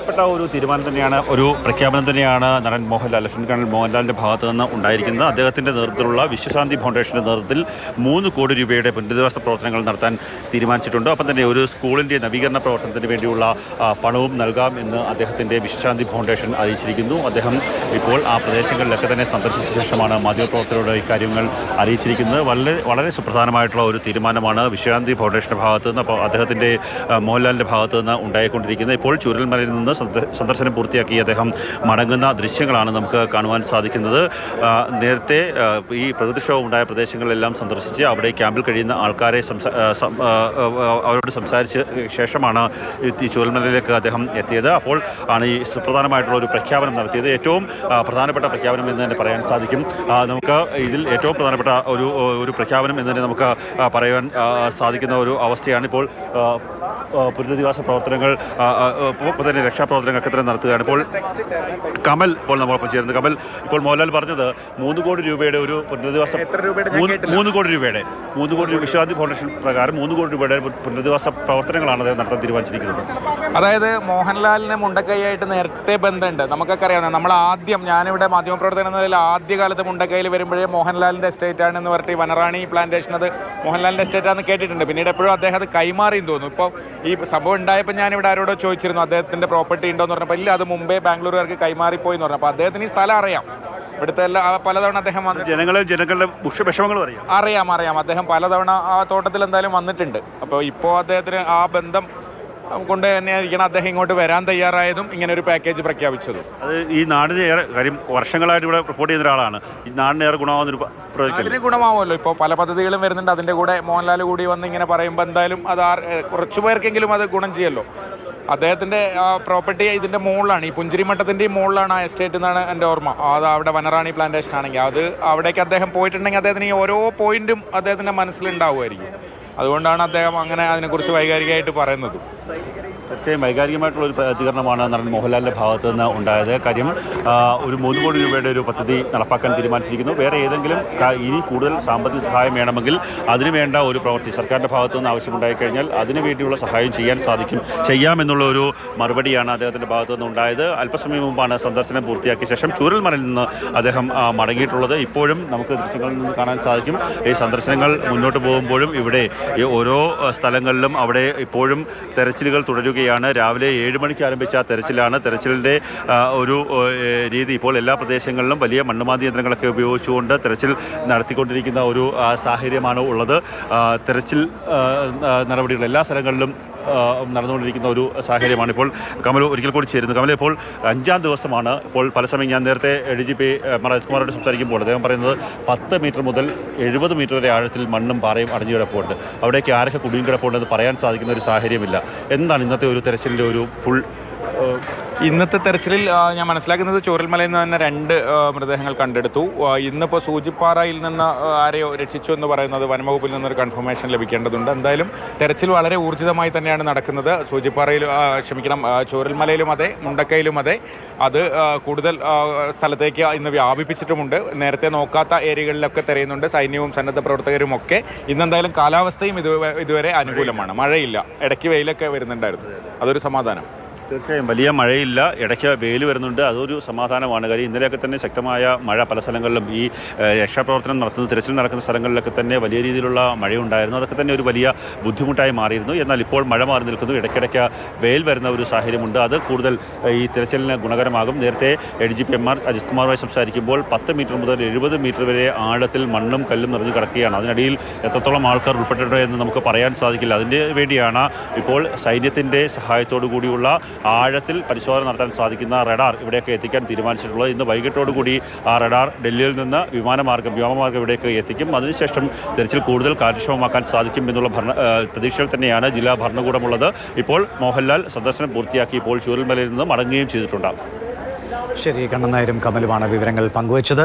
പ്പെട്ട ഒരു തീരുമാനം തന്നെയാണ്, ഒരു പ്രഖ്യാപനം തന്നെയാണ് നടൻ മോഹൻലാൽ, ലഫ്റ്റനന്റ് കേണൽ മോഹൻലാലിൻ്റെ ഭാഗത്തു നിന്ന് ഉണ്ടായിരിക്കുന്നത്. അദ്ദേഹത്തിൻ്റെ നേതൃത്വത്തിലുള്ള വിശ്വശാന്തി ഫൗണ്ടേഷൻ്റെ നേതൃത്വത്തിൽ 3 കോടി രൂപയുടെ പുനരധിവാസ പ്രവർത്തനങ്ങൾ നടത്താൻ തീരുമാനിച്ചിട്ടുണ്ട്. അപ്പം തന്നെ ഒരു സ്കൂളിൻ്റെ നവീകരണ പ്രവർത്തനത്തിന് വേണ്ടിയുള്ള പണവും നൽകാം എന്ന് അദ്ദേഹത്തിൻ്റെ വിശ്വശാന്തി ഫൗണ്ടേഷൻ അറിയിച്ചിരിക്കുന്നു. അദ്ദേഹം ഇപ്പോൾ ആ പ്രദേശങ്ങളിലൊക്കെ തന്നെ സന്ദർശിച്ച ശേഷമാണ് മാധ്യമപ്രവർത്തകരോട് ഇക്കാര്യങ്ങൾ അറിയിച്ചിരിക്കുന്നത്. വളരെ സുപ്രധാനമായിട്ടുള്ള ഒരു തീരുമാനമാണ് വിശ്വശാന്തി ഫൗണ്ടേഷൻ്റെ ഭാഗത്തു നിന്ന്, അപ്പോൾ അദ്ദേഹത്തിൻ്റെ മോഹൻലാലിൻ്റെ ഭാഗത്തു നിന്ന് ഉണ്ടായിക്കൊണ്ടിരിക്കുന്നത്. ഇപ്പോൾ ചൂരൽമലയിൽ നിന്ന് സന്ദർശനം പൂർത്തിയാക്കി അദ്ദേഹം മടങ്ങുന്ന ദൃശ്യങ്ങളാണ് നമുക്ക് കാണുവാൻ സാധിക്കുന്നത്. നേരത്തെ ഈ പ്രകൃതിക്ഷോഭം ഉണ്ടായ പ്രദേശങ്ങളിലെല്ലാം സന്ദർശിച്ച് അവിടെ ക്യാമ്പിൽ കഴിയുന്ന ആൾക്കാരെ അവരോട് സംസാരിച്ച ശേഷമാണ് ഈ ചൂരൽമലയിലേക്ക് അദ്ദേഹം എത്തിയത്. അപ്പോൾ ആണ് ഈ സുപ്രധാനമായിട്ടുള്ള ഒരു പ്രഖ്യാപനം നടത്തിയത്. ഏറ്റവും പ്രധാനപ്പെട്ട പ്രഖ്യാപനം എന്ന് തന്നെ പറയാൻ സാധിക്കും. നമുക്ക് ഇതിൽ ഏറ്റവും പ്രധാനപ്പെട്ട ഒരു പ്രഖ്യാപനം എന്ന് തന്നെ നമുക്ക് പറയാൻ സാധിക്കുന്ന ഒരു അവസ്ഥയാണ്. ഇപ്പോൾ പുനരധിവാസ പ്രവർത്തനങ്ങൾ തന്നെ രക്ഷാപ്രവർത്തനങ്ങളൊക്കെ തന്നെ നടത്തുകയാണ്. ഇപ്പോൾ കമൽ നമ്മളൊപ്പം ചേരുന്നത്. കമൽ, ഇപ്പോൾ മോഹൻലാൽ പറഞ്ഞത് 3 കോടി രൂപയുടെ ഒരു പുനരധിവാസ 3 കോടി രൂപയുടെ വിശ്വശാന്തി ഫൗണ്ടേഷൻ പ്രകാരം 3 കോടി രൂപയുടെ പുനരധിവാസ പ്രവർത്തനങ്ങളാണ് അദ്ദേഹം നടത്താൻ തീരുമാനിച്ചിരിക്കുന്നത്. അതായത് മോഹൻലാലിന് മുണ്ടക്കൈയായിട്ട് നേരത്തെ ബന്ധമുണ്ട്. നമുക്കൊക്കെ അറിയാവുന്ന ഞാനിവിടെ മാധ്യമപ്രവർത്തകൻ എന്ന നിലയിൽ ആദ്യകാലത്ത് മുണ്ടക്കൈയിൽ വരുമ്പോഴേ മോഹൻലാലിൻ്റെ എസ്റ്റേറ്റ് ആണെന്ന് പറഞ്ഞിട്ട് വനറാണി പ്ലാന്റേഷൻ അത് മോഹൻലാലിൻ്റെ എസ്റ്റേറ്റ് ആണെന്ന് കേട്ടിട്ടുണ്ട്. പിന്നീട് എപ്പോഴും അദ്ദേഹം അത് കൈമാറിയെന്ന് തോന്നുന്നു. ഇപ്പോൾ ഈ സംഭവം ഉണ്ടായപ്പോൾ ഞാനിവിടെ ആരോടോ ചോദിച്ചിരുന്നു അദ്ദേഹത്തിൻ്റെ പ്രോപ്പർട്ടി ഉണ്ടോ എന്ന് പറഞ്ഞപ്പോൾ ഇല്ല, അത് മുമ്പേ ബാംഗ്ലൂരുകാർക്ക് കൈമാറിപ്പോയി എന്ന് പറഞ്ഞു. അപ്പോൾ അദ്ദേഹത്തിന് ഈ സ്ഥലം അറിയാം. ഇവിടുത്തെ പലതവണ അദ്ദേഹം ജനങ്ങളുടെ വിഷമങ്ങൾ അറിയാം. അദ്ദേഹം പലതവണ ആ തോട്ടത്തിൽ എന്തായാലും വന്നിട്ടുണ്ട്. അപ്പോൾ ഇപ്പോൾ അദ്ദേഹത്തിന് ആ ബന്ധം കൊണ്ട് തന്നെയായിരിക്കണം അദ്ദേഹം ഇങ്ങോട്ട് വരാൻ തയ്യാറായതും ഇങ്ങനെ ഒരു പാക്കേജ് പ്രഖ്യാപിച്ചതും. അത് ഈ നാടിന് ഏറെ കാര്യം വർഷങ്ങളായിട്ട് ഇവിടെ റിപ്പോർട്ട് ചെയ്ത ഒരാളാണ്. ഈ നാടിന് ഏറെ ഗുണമാവുന്നൊരു അതിന് ഗുണമാവുമല്ലോ. ഇപ്പോൾ പല പദ്ധതികളും വരുന്നുണ്ട്. അതിൻ്റെ കൂടെ മോഹൻലാൽ കൂടി വന്ന് ഇങ്ങനെ പറയുമ്പോൾ എന്തായാലും അത് കുറച്ചു പേർക്കെങ്കിലും അത് ഗുണം ചെയ്യല്ലോ. അദ്ദേഹത്തിൻ്റെ പ്രോപ്പർട്ടി ഇതിൻ്റെ മുകളിലാണ്, ഈ പുഞ്ചിരിമട്ടത്തിൻ്റെയും മുകളിലാണ് ആ എസ്റ്റേറ്റ് എന്നാണ് എൻ്റെ ഓർമ്മ. അത് അവിടെ വനറാണി പ്ലാന്റേഷൻ ആണെങ്കിൽ അത് അവിടേക്ക് അദ്ദേഹം പോയിട്ടുണ്ടെങ്കിൽ അദ്ദേഹത്തിന് ഈ ഓരോ പോയിന്റും അദ്ദേഹത്തിൻ്റെ മനസ്സിലുണ്ടാവുമായിരിക്കും. അതുകൊണ്ടാണ് അദ്ദേഹം അങ്ങനെ അതിനെക്കുറിച്ച് വൈകാരികമായിട്ട് പറയുന്നത്. തീർച്ചയായും വൈകാരികമായിട്ടുള്ള ഒരു പ്രതികരണമാണ് നടൻ മോഹൻലാലിൻ്റെ ഭാഗത്തു നിന്ന് ഉണ്ടായത്. കാര്യം ഒരു 3 കോടി രൂപയുടെ ഒരു പദ്ധതി നടപ്പാക്കാൻ തീരുമാനിച്ചിരിക്കുന്നു. വേറെ ഏതെങ്കിലും ഇനി കൂടുതൽ സാമ്പത്തിക സഹായം വേണമെങ്കിൽ അതിനുവേണ്ട ഒരു പ്രവൃത്തി സർക്കാരിൻ്റെ ഭാഗത്തു നിന്ന് ആവശ്യമുണ്ടായിക്കഴിഞ്ഞാൽ അതിനു വേണ്ടിയുള്ള സഹായം ചെയ്യാമെന്നുള്ള ഒരു മറുപടിയാണ് അദ്ദേഹത്തിൻ്റെ ഭാഗത്തു നിന്ന് ഉണ്ടായത്. അല്പസമയം മുമ്പാണ് സന്ദർശനം പൂർത്തിയാക്കിയ ശേഷം ചൂരൽമലയിൽ നിന്ന് അദ്ദേഹം മടങ്ങിയിട്ടുള്ളത്. ഇപ്പോഴും നമുക്ക് ദൃശ്യങ്ങളിൽ നിന്ന് കാണാൻ സാധിക്കും. ഈ സന്ദർശനങ്ങൾ മുന്നോട്ട് പോകുമ്പോഴും ഇവിടെ ഈ ഓരോ സ്ഥലങ്ങളിലും അവിടെ ഇപ്പോഴും തെരച്ചിലുകൾ തുടരുകയാണ്. രാവിലെ 7 മണിക്ക് ആരംഭിച്ച തെരച്ചിലാണ്. തെരച്ചിലിൻ്റെ ഒരു രീതി ഇപ്പോൾ എല്ലാ പ്രദേശങ്ങളിലും വലിയ മണ്ണുമാന്തി യന്ത്രങ്ങളൊക്കെ ഉപയോഗിച്ചുകൊണ്ട് തെരച്ചിൽ നടത്തിക്കൊണ്ടിരിക്കുന്ന ഒരു സാഹചര്യമാണ് ഉള്ളത്. തെരച്ചിൽ നടപടികൾ എല്ലാ സ്ഥലങ്ങളിലും നടന്നുകൊണ്ടിരിക്കുന്ന ഒരു സാഹചര്യമാണ്. ഇപ്പോൾ കമൽ ഒരിക്കൽ കൂടി ചേരുന്നു. കമൽ, ഇപ്പോൾ 5ാം ദിവസമാണ്. ഇപ്പോൾ പല സമയം ഞാൻ നേരത്തെ DGP രാജ്കുമാരോട് സംസാരിക്കുമ്പോൾ അദ്ദേഹം പറയുന്നത് 10 മീറ്റർ മുതൽ 70 മീറ്റർ വരെ ആഴത്തിൽ മണ്ണും പാറയും അടഞ്ഞു കിടപ്പുണ്ട്. അവിടേക്ക് ആരൊക്കെ കുടുങ്ങി കിടപ്പുണ്ടെന്ന് പറയാൻ സാധിക്കുന്ന ഒരു സാഹചര്യമില്ല. എന്താണ് ഇന്നത്തെ ഒരു തെരച്ചിലിൻ്റെ ഒരു ഫുൾ ഇന്നത്തെ തെരച്ചിലിൽ ഞാൻ മനസ്സിലാക്കുന്നത് ചൂരൽമലയിൽ നിന്ന് തന്നെ 2 മൃതദേഹങ്ങൾ കണ്ടെടുത്തു. ഇന്നിപ്പോൾ സൂചിപ്പാറയിൽ നിന്ന് ആരെയോ രക്ഷിച്ചു എന്ന് പറയുന്നത് വനംവകുപ്പിൽ നിന്നൊരു കൺഫർമേഷൻ ലഭിക്കേണ്ടതുണ്ട്. എന്തായാലും തെരച്ചിൽ വളരെ ഊർജിതമായി തന്നെയാണ് നടക്കുന്നത്. ചൂരൽമലയിലും അതെ, മുണ്ടക്കയിലും അതെ. അത് കൂടുതൽ സ്ഥലത്തേക്ക് ഇന്ന് വ്യാപിപ്പിച്ചിട്ടുമുണ്ട്. നേരത്തെ നോക്കാത്ത ഏരിയകളിലൊക്കെ തിരയുന്നുണ്ട്. സൈന്യവും സന്നദ്ധ പ്രവർത്തകരും ഒക്കെ. ഇന്നെന്തായാലും കാലാവസ്ഥയും ഇതുവരെ അനുകൂലമാണ്. മഴയില്ല, ഇടയ്ക്ക് വെയിലൊക്കെ വരുന്നുണ്ടായിരുന്നു. അതൊരു സമാധാനം. തീർച്ചയായും വലിയ മഴയില്ല, ഇടയ്ക്ക് വെയിൽ വരുന്നുണ്ട്. അതൊരു സമാധാനമാണ്. കാര്യം ഇന്നലെയൊക്കെ തന്നെ ശക്തമായ മഴ പല സ്ഥലങ്ങളിലും ഈ രക്ഷാപ്രവർത്തനം നടത്തുന്ന തിരച്ചിൽ നടക്കുന്ന സ്ഥലങ്ങളിലൊക്കെ തന്നെ വലിയ രീതിയിലുള്ള മഴയുണ്ടായിരുന്നു. അതൊക്കെ തന്നെ ഒരു വലിയ ബുദ്ധിമുട്ടായി മാറിയിരുന്നു. എന്നാൽ ഇപ്പോൾ മഴ മാറി നിൽക്കുന്നു. ഇടയ്ക്കിടയ്ക്ക് വെയിൽ വരുന്ന ഒരു സാഹചര്യമുണ്ട്. അത് കൂടുതൽ ഈ തിരച്ചിലിന് ഗുണകരമാകും. നേരത്തെ DGP അജിത് കുമാറുമായി സംസാരിക്കുമ്പോൾ 10 മീറ്റർ മുതൽ 70 മീറ്റർ വരെ ആഴത്തിൽ മണ്ണും കല്ലും നിറഞ്ഞു കിടക്കുകയാണ്. അതിനിടയിൽ എത്രത്തോളം ആൾക്കാർ ഉൾപ്പെട്ടിട്ടുണ്ടോ എന്ന് നമുക്ക് പറയാൻ സാധിക്കില്ല. അതിൻ്റെ വേണ്ടിയാണ് ഇപ്പോൾ സൈന്യത്തിൻ്റെ സഹായത്തോടു കൂടിയുള്ള ആഴത്തിൽ പരിശോധന നടത്താൻ സാധിക്കുന്ന റഡാർ ഇവിടേക്ക് എത്തിക്കാൻ തീരുമാനിച്ചിട്ടുള്ളത്. ഇന്ന് വൈകിട്ടോടുകൂടി ആ റഡാർ ഡൽഹിയിൽ നിന്ന് വ്യോമമാർഗം ഇവിടേക്ക് എത്തിക്കും. അതിനുശേഷം തെരച്ചിൽ കൂടുതൽ കാര്യക്ഷമമാക്കാൻ സാധിക്കും എന്നുള്ള പ്രതീക്ഷയിൽ തന്നെയാണ് ജില്ലാ ഭരണകൂടമുള്ളത്. ഇപ്പോൾ മോഹൻലാൽ സന്ദർശനം പൂർത്തിയാക്കി ഇപ്പോൾ ചൂരൽമലയിൽ നിന്ന് മടങ്ങുകയും ചെയ്തിട്ടുണ്ട്. ശരി, കണ്ണൻ നായരും കമലുമാണ് വിവരങ്ങൾ പങ്കുവച്ചത്.